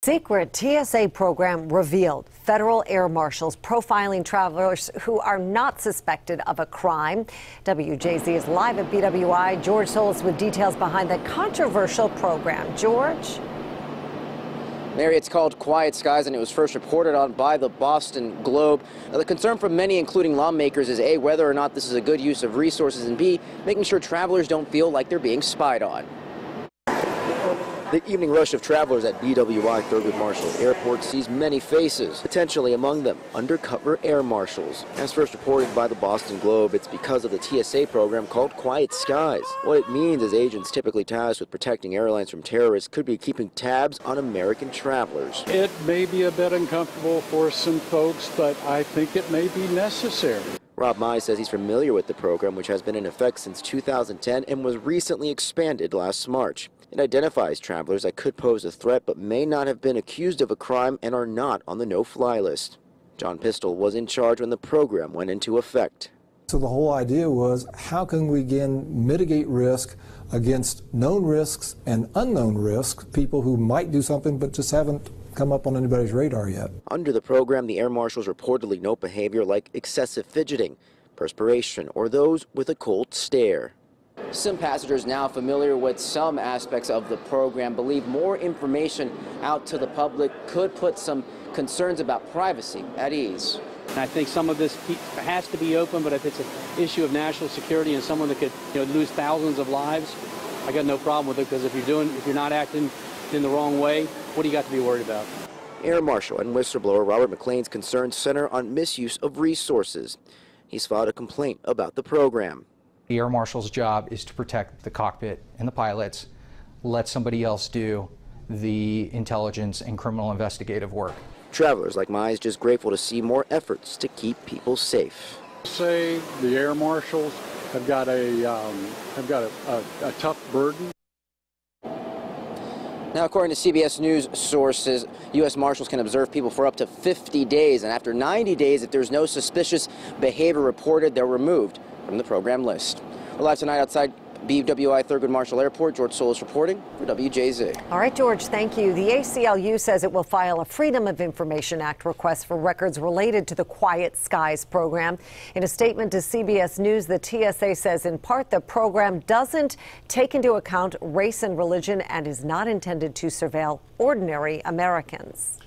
Secret TSA program revealed. Federal air marshals profiling travelers who are not suspected of a crime. WJZ is live at BWI. George Solis with details behind the controversial program. George? Mary, it's called Quiet Skies, and it was first reported on by the Boston Globe. Now, the concern from many, including lawmakers, is A, whether or not this is a good use of resources, and B, making sure travelers don't feel like they're being spied on. The evening rush of travelers at BWI Thurgood Marshall Airport sees many faces, potentially among them undercover air marshals. As first reported by the Boston Globe, it's because of the TSA program called Quiet Skies. What it means is agents typically tasked with protecting airlines from terrorists could be keeping tabs on American travelers. It may be a bit uncomfortable for some folks, but I think it may be necessary. Rob Mize says he's familiar with the program, which has been in effect since 2010 and was recently expanded last March. It identifies travelers that could pose a threat but may not have been accused of a crime and are not on the no-fly list. John Pistol was in charge when the program went into effect. So the whole idea was, how can we again mitigate risk against known risks and unknown risks, people who might do something but just haven't come up on anybody's radar yet. Under the program, the air marshals reportedly note behavior like excessive fidgeting, perspiration, or those with a cold stare. Some passengers now familiar with some aspects of the program believe more information out to the public could put some concerns about privacy at ease. I think some of this has to be open, but if it's an issue of national security and someone that could lose thousands of lives, I got no problem with it, because if you're not acting in the wrong way, what do you got to be worried about? Air Marshal and whistleblower Robert McLean's concerns center on misuse of resources. He's filed a complaint about the program. The air marshal's job is to protect the cockpit and the pilots, let somebody else do the intelligence and criminal investigative work. Travelers like Mize just grateful to see more efforts to keep people safe. Say the air marshals have got a tough burden. Now, according to CBS News sources, U.S. Marshals can observe people for up to 50 days, and after 90 days, if there's no suspicious behavior reported, they're removed from the program list. We're live tonight outside BWI Thurgood Marshall Airport. George Solis reporting for WJZ. All right, George, thank you. The ACLU says it will file a Freedom of Information Act request for records related to the Quiet Skies program. In a statement to CBS News, the TSA says in part the program doesn't take into account race and religion and is not intended to surveil ordinary Americans.